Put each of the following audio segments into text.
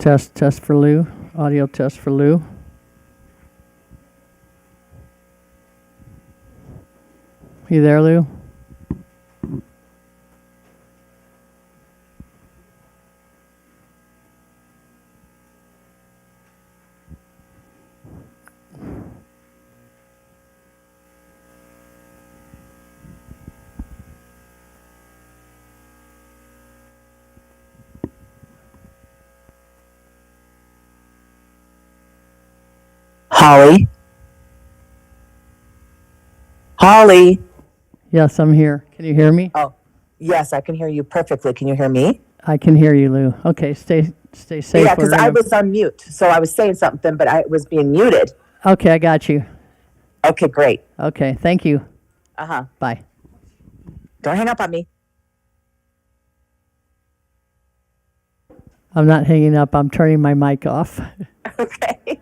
Test for Lou. Audio test for Lou. You there, Lou? Holly? Holly? Yes, I'm here. Can you hear me? Oh, yes, I can hear you perfectly. Can you hear me? I can hear you, Lou. Okay, stay safe. Yeah, because I was on mute, so I was saying something, but I was being muted. Okay, I got you. Okay, great. Okay, thank you. Uh-huh. Bye. Don't hang up on me. I'm not hanging up. I'm turning my mic off. Okay.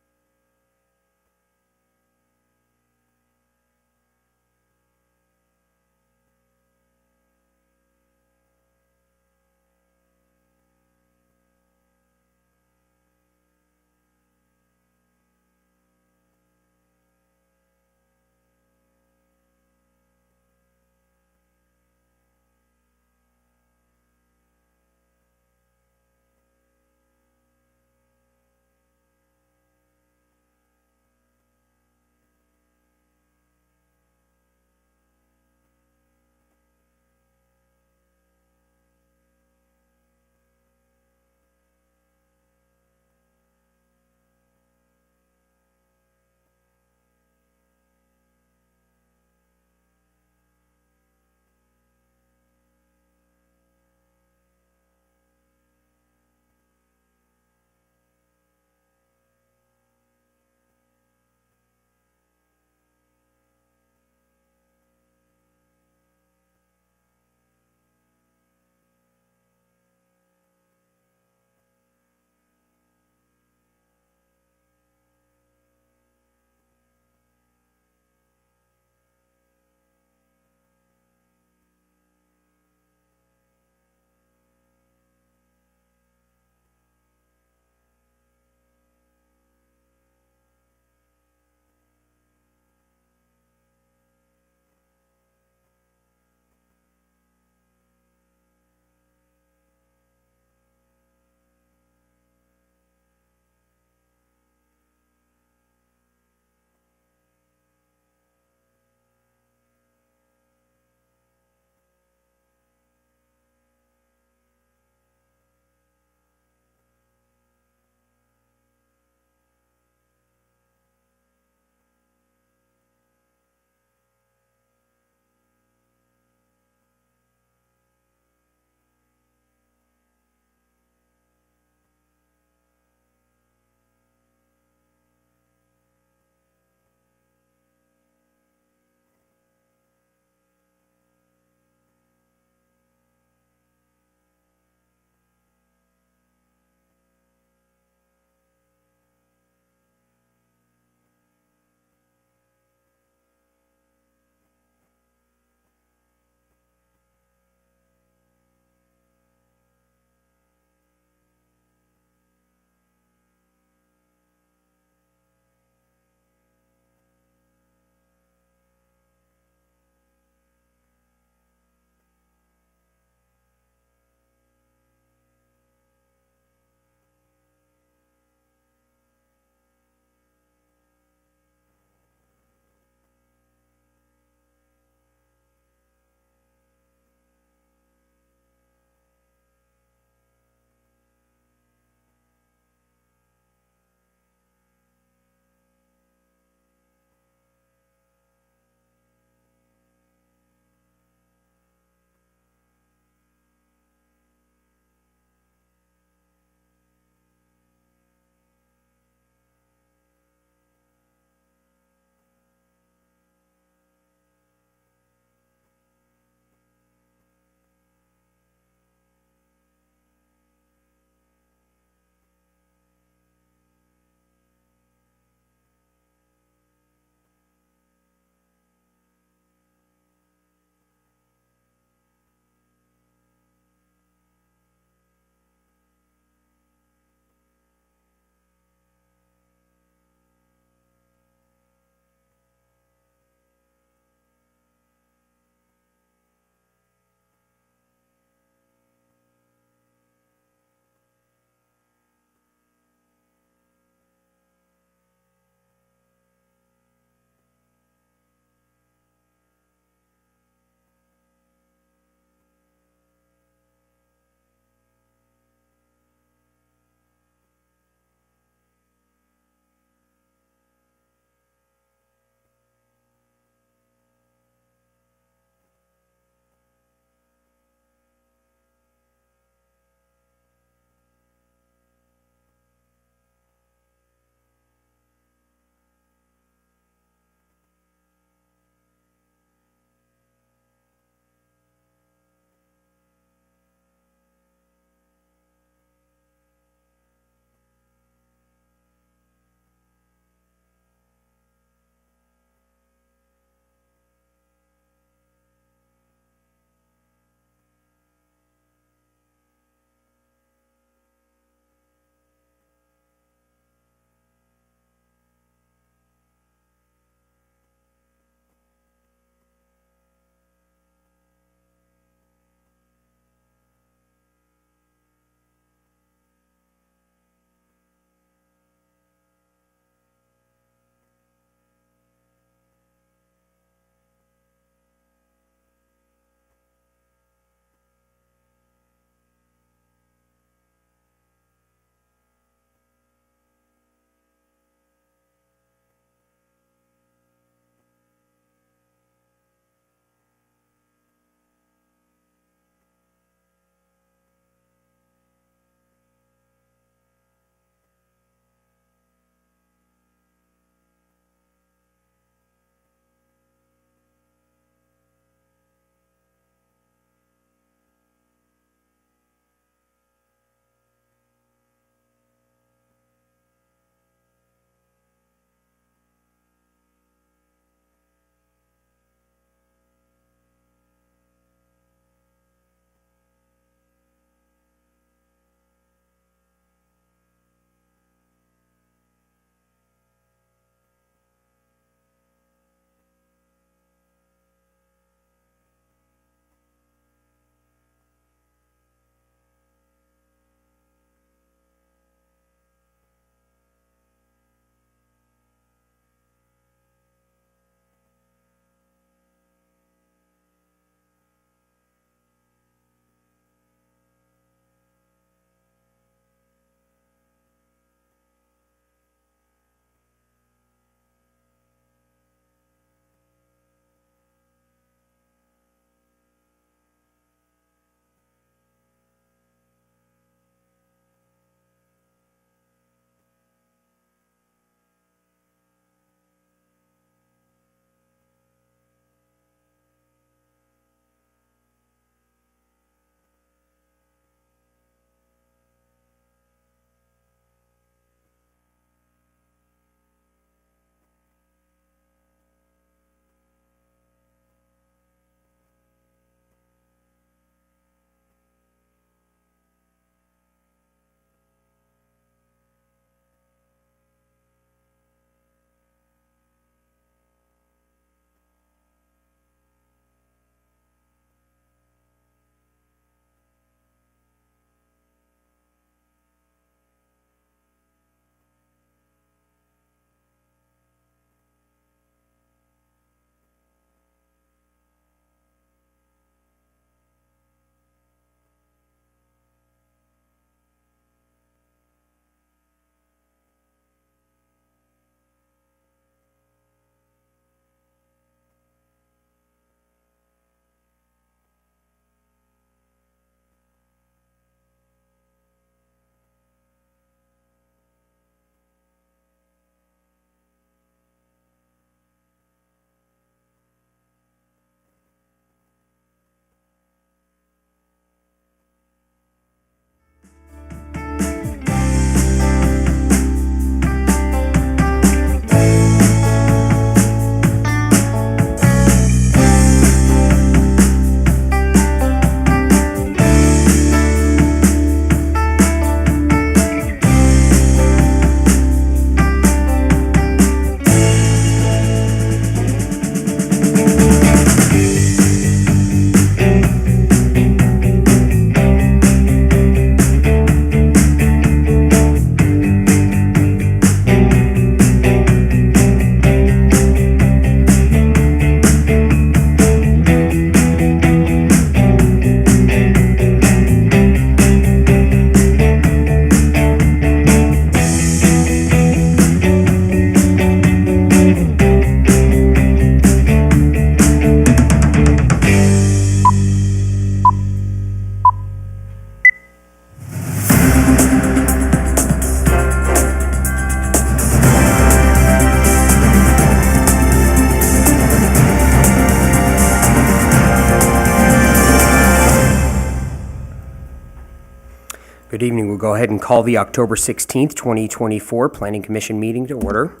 Good evening. We'll go ahead and call the October 16th, 2024 Planning Commission meeting to order.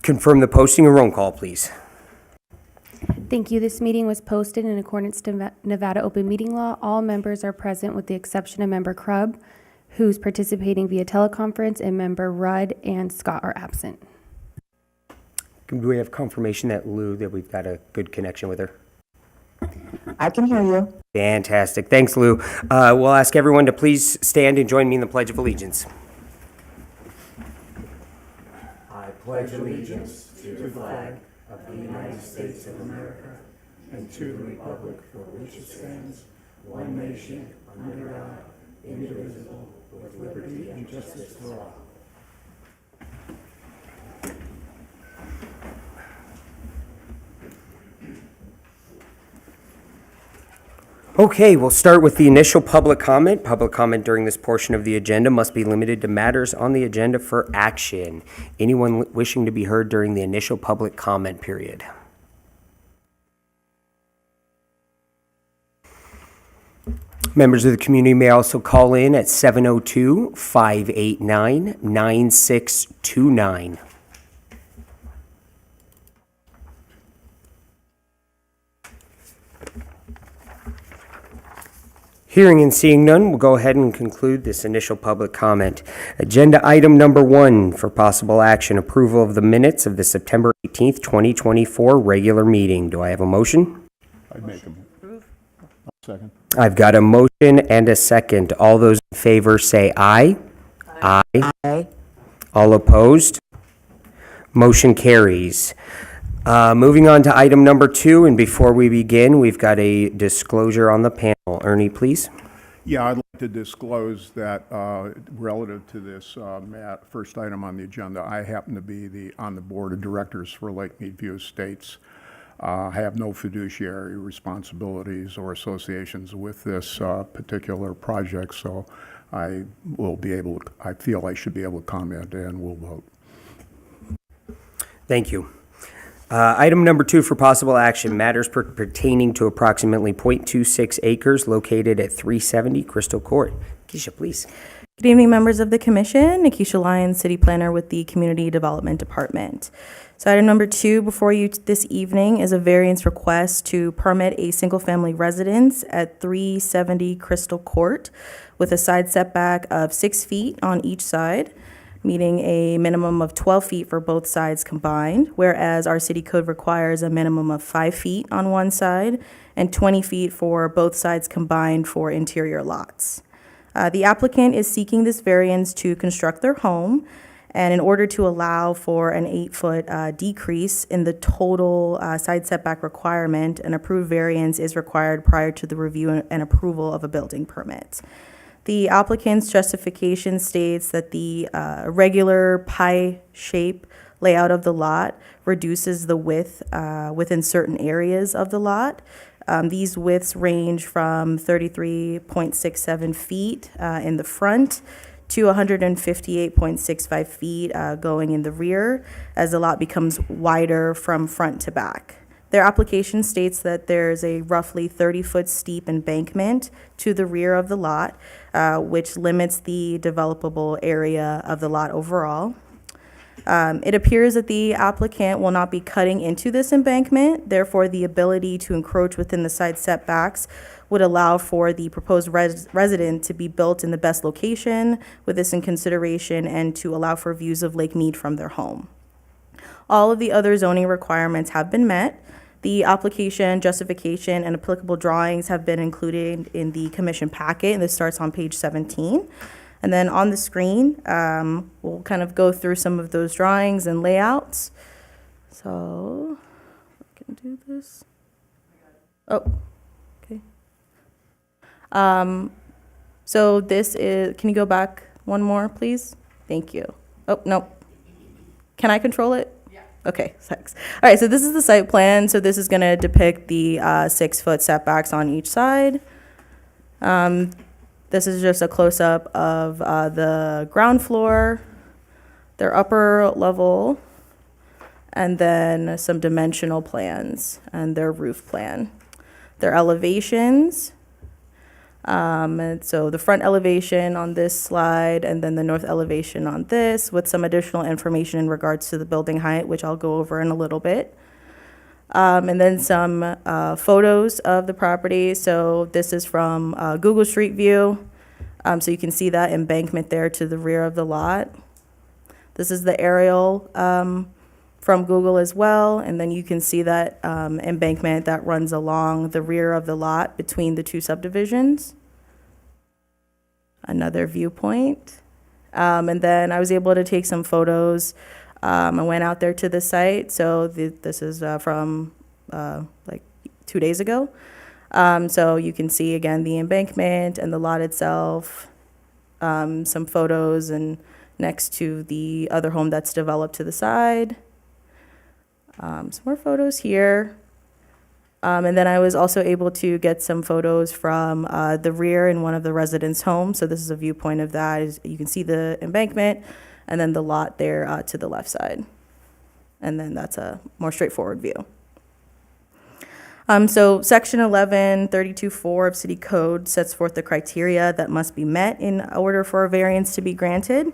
Confirm the posting and roll call, please. Thank you. This meeting was posted in accordance to Nevada Open Meeting Law. All members are present with the exception of Member Krubb, who's participating via teleconference, and Member Rudd and Scott are absent. Do we have confirmation that we've got a good connection with her? I can hear you. Fantastic. Thanks, Lou. We'll ask everyone to please stand and join me in the Pledge of Allegiance. I pledge allegiance to the flag of the United States of America and to the republic for which it stands, one nation, under God, indivisible, with liberty and justice for all. Okay, we'll start with the initial public comment. Public comment during this portion of the agenda must be limited to matters on the agenda for action. Anyone wishing to be heard during the initial public comment period? Members of the community may also call in at 702-589-9629. Hearing and seeing none, we'll go ahead and conclude this initial public comment. Agenda item number 1 for possible action, approval of the minutes of the September 18th, 2024 regular meeting. Do I have a motion? I'd make them. Second. I've got a motion and a second. All those in favor say aye. Aye. Aye. All opposed? Motion carries. Moving on to item number 2, and before we begin, we've got a disclosure on the panel. Ernie, please. Yeah, I'd like to disclose that relative to this first item on the agenda, I happen to be on the board of directors for Lake Mead View Estates. I have no fiduciary responsibilities or associations with this particular project, so I feel I should be able to comment and will vote. Thank you. Item number 2 for possible action, matters pertaining to approximately 0.26 acres located at 370 Crystal Court. Keisha, please. Good evening, members of the commission. Nikisha Lyons, City Planner with the Community Development Department. So item number 2 before you this evening is a variance request to permit a single-family residence at 370 Crystal Court with a side setback of 6 feet on each side, meaning a minimum of 12 feet for both sides combined, whereas our city code requires a minimum of 5 feet on one side and 20 feet for both sides combined for interior lots. The applicant is seeking this variance to construct their home, and in order to allow for an 8-foot decrease in the total side setback requirement, an approved variance is required prior to the review and approval of a building permit. The applicant's justification states that the regular pie shape layout of the lot reduces the width within certain areas of the lot. These widths range from 33.67 feet in the front to 158.65 feet going in the rear as the lot becomes wider from front to back. Their application states that there's a roughly 30-foot steep embankment to the rear of the lot, which limits the developable area of the lot overall. It appears that the applicant will not be cutting into this embankment, therefore the ability to encroach within the side setbacks would allow for the proposed resident to be built in the best location with this in consideration and to allow for views of Lake Mead from their home. All of the other zoning requirements have been met. The application, justification, and applicable drawings have been included in the commission packet, and this starts on page 17. And then on the screen, we'll kind of go through some of those drawings and layouts. So, I can do this. Oh, okay. So this is, can you go back one more, please? Thank you. Oh, no. Can I control it? Okay, thanks. All right, so this is the site plan. So this is going to depict the 6-foot setbacks on each side. This is just a close-up of the ground floor, their upper level, and then some dimensional plans and their roof plan. Their elevations, And so the front elevation on this slide, and then the north elevation on this, with some additional information in regards to the building height, which I'll go over in a little bit. And then some photos of the property. So this is from Google Street View. So you can see that embankment there to the rear of the lot. This is the aerial from Google as well. And then you can see that embankment that runs along the rear of the lot between the two subdivisions. Another viewpoint. And then I was able to take some photos. I went out there to the site. So this is from like 2 days ago. So you can see again the embankment and the lot itself, some photos and next to the other home that's developed to the side. Some more photos here. And then I was also able to get some photos from the rear in one of the residents' homes. So this is a viewpoint of that. You can see the embankment and then the lot there to the left side. And then that's a more straightforward view. So Section 1132.4 of City Code sets forth the criteria that must be met in order for a variance to be granted.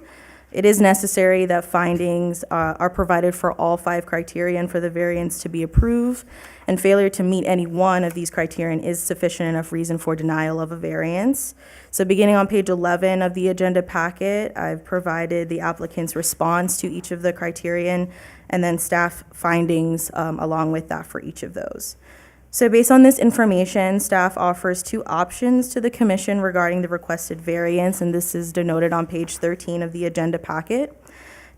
It is necessary that findings are provided for all 5 criterion for the variance to be approved, and failure to meet any one of these criterion is sufficient enough reason for denial of a variance. So beginning on page 11 of the agenda packet, I've provided the applicant's response to each of the criterion and then staff findings along with that for each of those. So based on this information, staff offers 2 options to the commission regarding the requested variance, and this is denoted on page 13 of the agenda packet.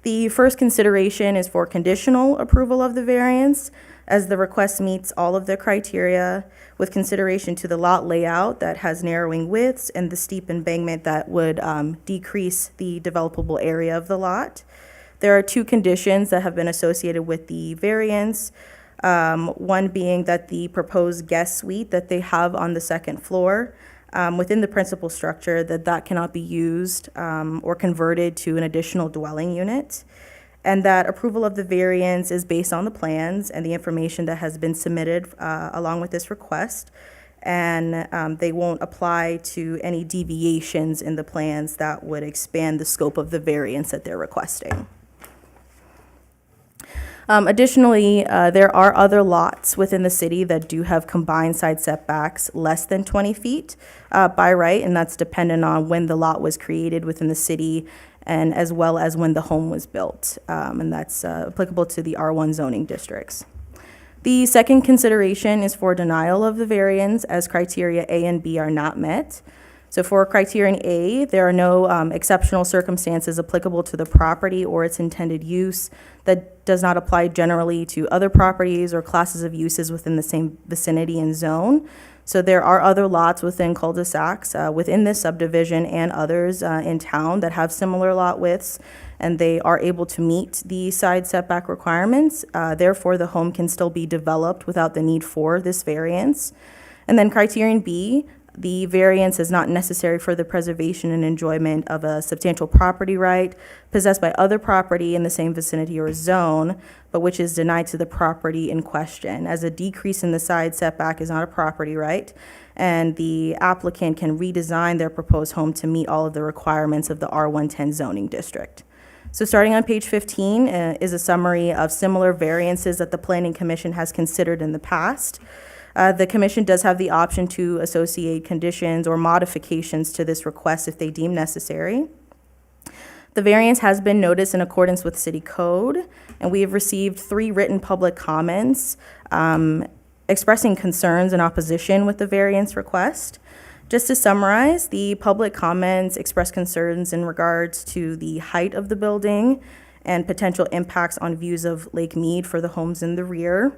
The first consideration is for conditional approval of the variance, as the request meets all of the criteria with consideration to the lot layout that has narrowing widths and the steep embankment that would decrease the developable area of the lot. There are 2 conditions that have been associated with the variance. One being that the proposed guest suite that they have on the second floor within the principal structure, that cannot be used or converted to an additional dwelling unit. And that approval of the variance is based on the plans and the information that has been submitted along with this request. And they won't apply to any deviations in the plans that would expand the scope of the variance that they're requesting. Additionally, there are other lots within the city that do have combined side setbacks less than 20 feet by right, and that's dependent on when the lot was created within the city and as well as when the home was built, and that's applicable to the R1 zoning districts. The second consideration is for denial of the variance as criteria A and B are not met. So for criterion A, there are no exceptional circumstances applicable to the property or its intended use that does not apply generally to other properties or classes of uses within the same vicinity and zone. So there are other lots within cul-de-sacs within this subdivision and others in town that have similar lot widths, and they are able to meet the side setback requirements. Therefore, the home can still be developed without the need for this variance. And then criterion B, the variance is not necessary for the preservation and enjoyment of a substantial property right possessed by other property in the same vicinity or zone, but which is denied to the property in question, as a decrease in the side setback is not a property right, and the applicant can redesign their proposed home to meet all of the requirements of the R110 zoning district. So starting on page 15 is a summary of similar variances that the Planning Commission has considered in the past. The commission does have the option to associate conditions or modifications to this request if they deem necessary. The variance has been noticed in accordance with city code, and we have received 3 written public comments expressing concerns and opposition with the variance request. Just to summarize, the public comments express concerns in regards to the height of the building and potential impacts on views of Lake Mead for the homes in the rear.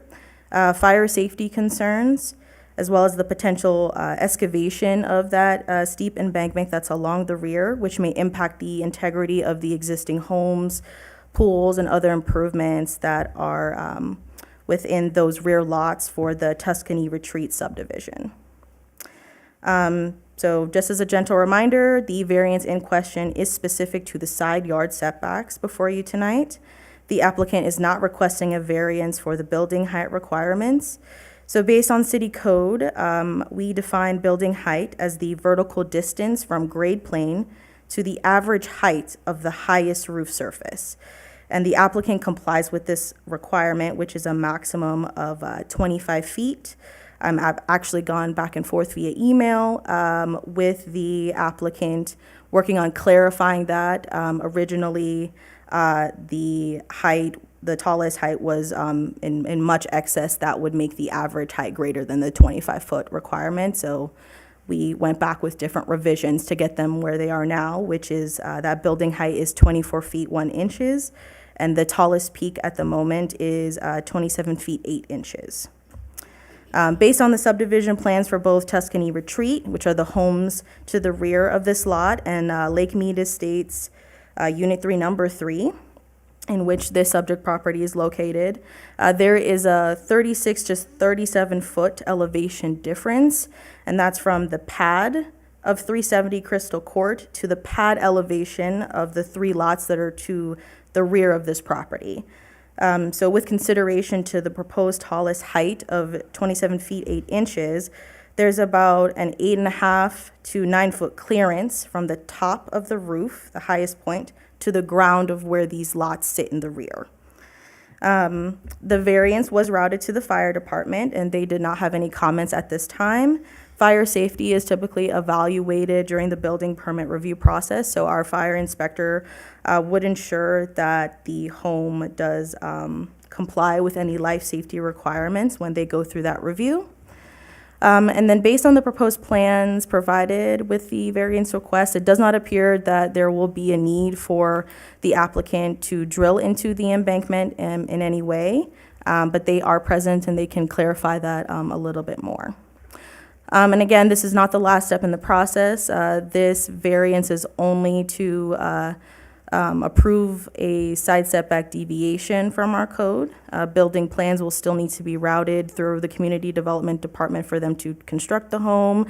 Fire safety concerns, as well as the potential excavation of that steep embankment that's along the rear, which may impact the integrity of the existing homes, pools, and other improvements that are within those rear lots for the Tuscany Retreat subdivision. So just as a gentle reminder, the variance in question is specific to the side yard setbacks before you tonight. The applicant is not requesting a variance for the building height requirements. So based on city code, we define building height as the vertical distance from grade plane to the average height of the highest roof surface. And the applicant complies with this requirement, which is a maximum of 25 feet. I've actually gone back and forth via email with the applicant, working on clarifying that. Originally, the tallest height was in much excess. That would make the average height greater than the 25-foot requirement. So we went back with different revisions to get them where they are now, which is that building height is 24 feet 1 inches, and the tallest peak at the moment is 27 feet 8 inches. Based on the subdivision plans for both Tuscany Retreat, which are the homes to the rear of this lot, and Lake Mead Estates Unit 3, Number 3, in which this subject property is located, there is a 36 to 37 foot elevation difference, and that's from the pad of 370 Crystal Court to the pad elevation of the 3 lots that are to the rear of this property. So with consideration to the proposed tallest height of 27 feet 8 inches, there's about an 8.5 to 9 foot clearance from the top of the roof, the highest point, to the ground of where these lots sit in the rear. The variance was routed to the fire department, and they did not have any comments at this time. Fire safety is typically evaluated during the building permit review process, so our fire inspector would ensure that the home does comply with any life safety requirements when they go through that review. And then based on the proposed plans provided with the variance request, it does not appear that there will be a need for the applicant to drill into the embankment in any way, but they are present and they can clarify that a little bit more. And again, this is not the last step in the process. This variance is only to approve a side setback deviation from our code. Building plans will still need to be routed through the Community Development Department for them to construct the home,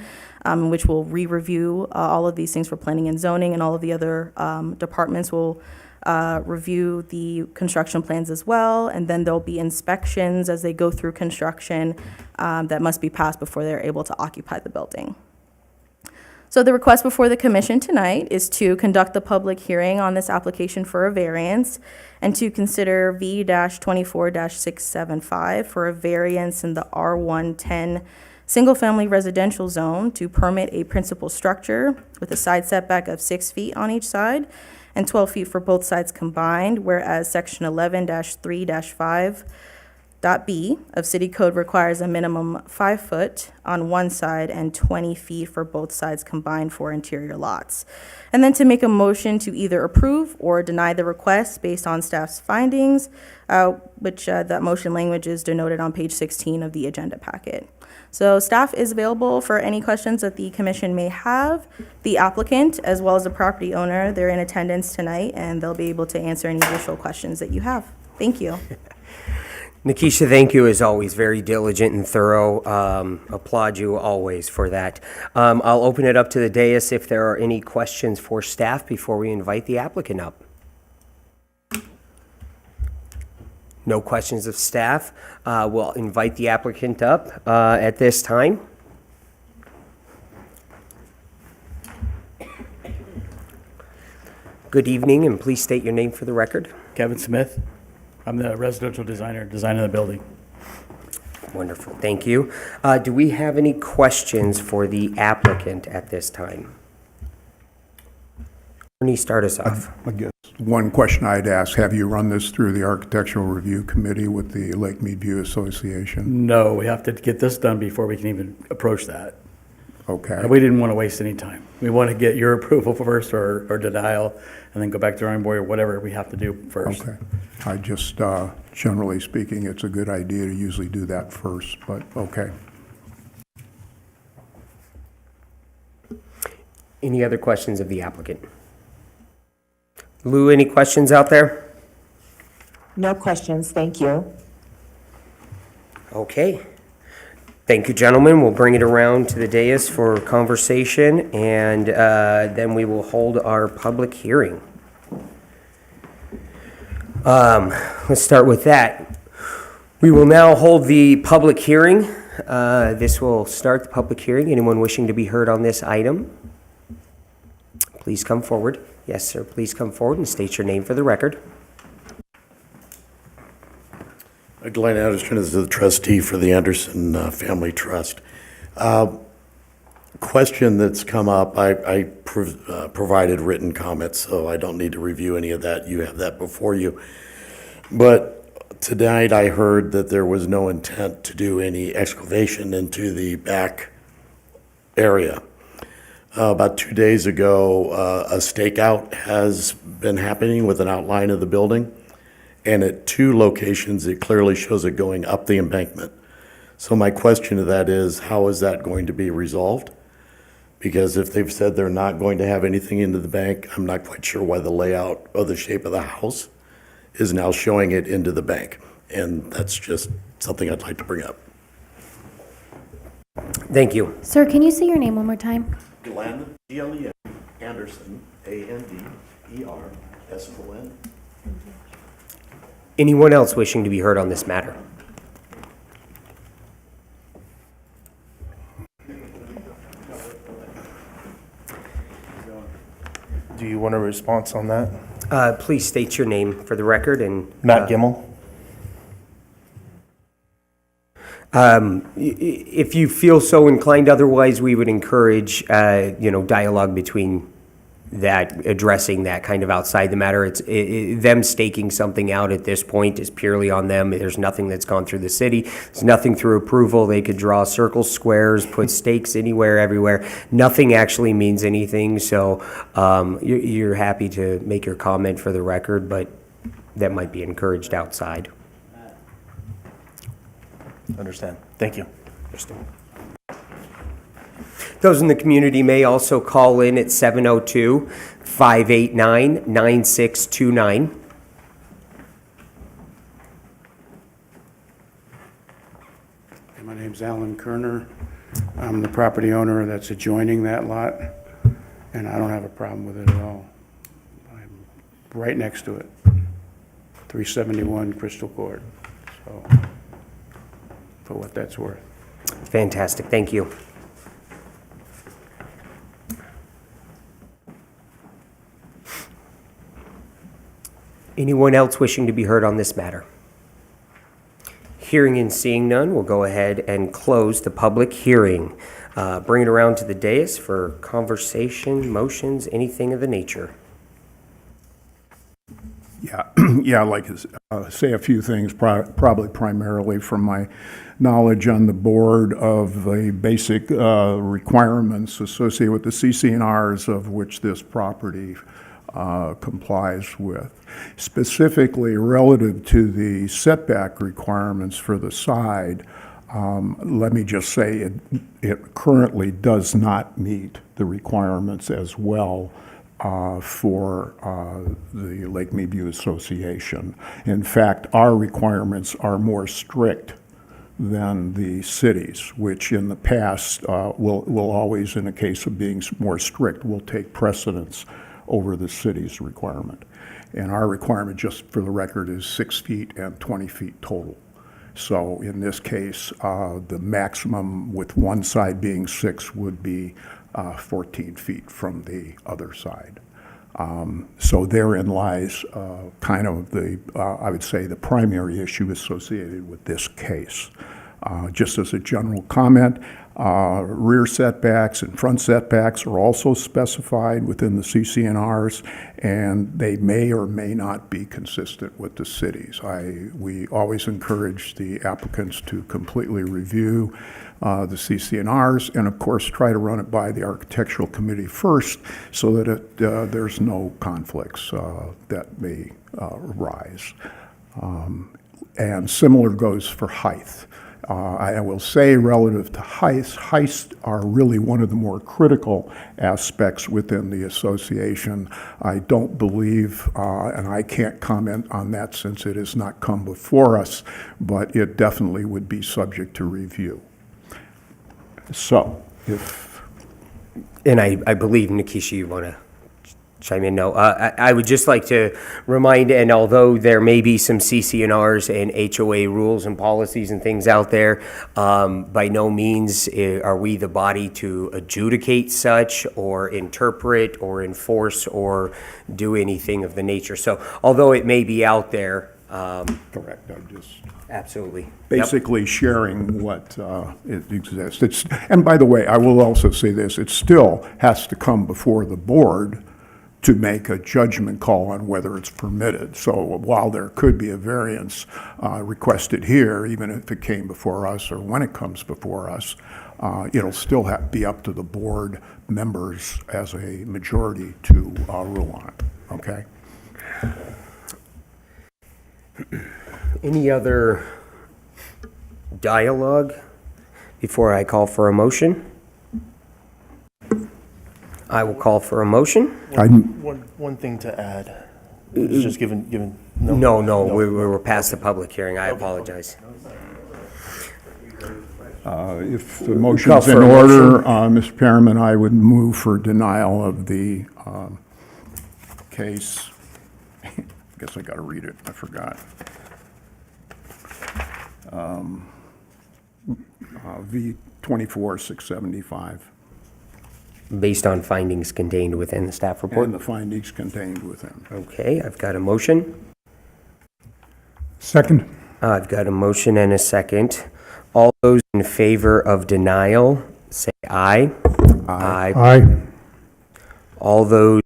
which will re-review all of these things for planning and zoning, and all of the other departments will review the construction plans as well, and then there'll be inspections as they go through construction that must be passed before they're able to occupy the building. So the request before the commission tonight is to conduct the public hearing on this application for a variance and to consider V-24-675 for a variance in the R110 single-family residential zone to permit a principal structure with a side setback of 6 feet on each side and 12 feet for both sides combined, whereas section 11-3-5 .b of City Code requires a minimum 5 foot on one side and 20 feet for both sides combined for interior lots. And then to make a motion to either approve or deny the request based on staff's findings, which that motion language is denoted on page 16 of the agenda packet. So staff is available for any questions that the commission may have. The applicant, as well as the property owner, they're in attendance tonight, and they'll be able to answer any additional questions that you have. Thank you. Nikisha, thank you as always. Very diligent and thorough. Applaud you always for that. I'll open it up to the dais if there are any questions for staff before we invite the applicant up. No questions of staff. We'll invite the applicant up at this time. Good evening, and please state your name for the record. Kevin Smith. I'm the residential designer, designing the building. Wonderful, thank you. Do we have any questions for the applicant at this time? Ernie, start us off. I guess one question I'd ask, have you run this through the Architectural Review Committee with the Lake Mead View Association? No, we have to get this done before we can even approach that. Okay. We didn't want to waste any time. We want to get your approval first or denial, and then go back to the drawing board or whatever we have to do first. Okay. I just, generally speaking, it's a good idea to usually do that first, but okay. Any other questions of the applicant? Lou, any questions out there? No questions, thank you. Okay. Thank you, gentlemen. We'll bring it around to the dais for conversation, and then we will hold our public hearing. Let's start with that. We will now hold the public hearing This will start the public hearing. Anyone wishing to be heard on this item? Please come forward. Yes, sir, please come forward and state your name for the record. Glenn Anderson is the trustee for the Anderson Family Trust. Question that's come up, I provided written comments, so I don't need to review any of that. You have that before you. But tonight I heard that there was no intent to do any excavation into the back area. About 2 days ago, a stakeout has been happening with an outline of the building. And at 2 locations, it clearly shows it going up the embankment. So my question to that is, how is that going to be resolved? Because if they've said they're not going to have anything into the bank, I'm not quite sure why the layout or the shape of the house is now showing it into the bank. And that's just something I'd like to bring up. Thank you. Sir, can you say your name one more time? Glenn, G-L-E-N, Anderson, A-N-D-E-R-S-O-N. Anyone else wishing to be heard on this matter? Do you want a response on that? Please state your name for the record and. Matt Gimmel? If you feel so inclined, otherwise, we would encourage, dialogue between that, addressing that kind of outside the matter. It's them staking something out at this point is purely on them. There's nothing that's gone through the city. There's nothing through approval. They could draw circles, squares, put stakes anywhere, everywhere. Nothing actually means anything. So you're happy to make your comment for the record, but that might be encouraged outside. Understand. Thank you. Those in the community may also call in at 702-589-9629. My name's Alan Kerner. I'm the property owner that's adjoining that lot, and I don't have a problem with it at all. I'm right next to it, 371 Crystal Court, so for what that's worth. Fantastic. Thank you. Anyone else wishing to be heard on this matter? Hearing and seeing none, we'll go ahead and close the public hearing. Bring it around to the dais for conversation, motions, anything of the nature. Yeah, I'd like to say a few things, probably primarily from my knowledge on the board of the basic requirements associated with the CC&Rs of which this property complies with. Specifically relative to the setback requirements for the side, let me just say it currently does not meet the requirements as well for the Lake Mead View Association. In fact, our requirements are more strict than the cities, which in the past will always, in a case of being more strict, will take precedence over the city's requirement. And our requirement, just for the record, is 6 feet and 20 feet total. So in this case, the maximum with one side being 6 would be 14 feet from the other side. So therein lies kind of the, I would say, the primary issue associated with this case. Just as a general comment, rear setbacks and front setbacks are also specified within the CC&Rs, and they may or may not be consistent with the cities. We always encourage the applicants to completely review the CC&Rs, and of course try to run it by the architectural committee first so that there's no conflicts that may arise. And similar goes for height. I will say relative to heights are really one of the more critical aspects within the association. I don't believe, and I can't comment on that since it has not come before us, but it definitely would be subject to review. So, if... And I believe, Nikisha, you want to chime in? No. I would just like to remind, and although there may be some CCNRs and HOA rules and policies and things out there, by no means are we the body to adjudicate such or interpret or enforce or do anything of the nature. So although it may be out there, Correct, I'm just absolutely. Yep. basically sharing what it exists. And by the way, I will also say this, it still has to come before the board to make a judgment call on whether it's permitted. So while there could be a variance requested here, even if it came before us or when it comes before us, it'll still be up to the board members as a majority to rule on it, okay? Any other dialogue before I call for a motion? I will call for a motion. One thing to add, it's just given. No, we were past the public hearing. I apologize. If the motion's in for a order, Mr. Chairman, I would move for denial of the case. I guess I got to read it, I forgot. V 24-675, Based on findings contained within the staff report. and the findings contained within. Okay, I've got a motion. Second. I've got a motion and a second. All those in favor of denial, say aye. Aye. Aye. All those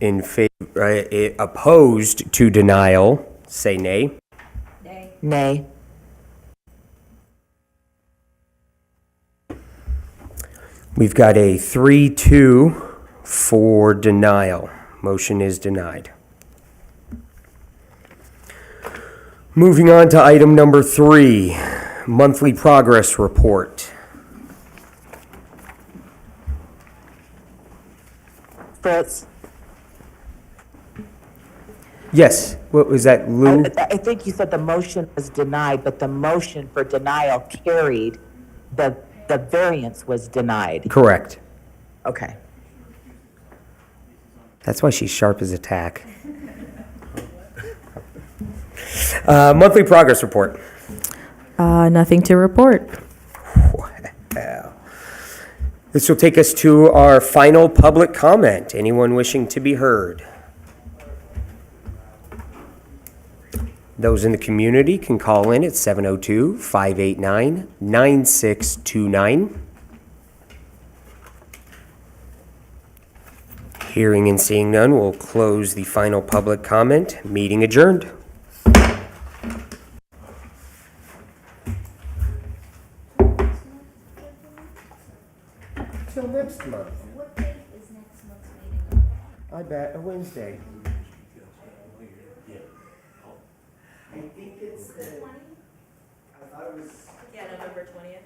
in favor, opposed to denial, say nay. Nay. We've got a 3-2 for denial. Motion is denied. Moving on to item number 3, monthly progress report. Fritz, Yes, what was that, Lou? I think you said the motion was denied, but the motion for denial carried. The variance was denied. Correct. Okay. That's why she's sharp as a tack. Monthly progress report. Nothing to report. This will take us to our final public comment. Anyone wishing to be heard? Those in the community can call in at 702-589-9629. Hearing and seeing none, we'll close the final public comment. Meeting adjourned. Till next month. What date is next month's meeting? I bet a Wednesday. Yeah, November 20th.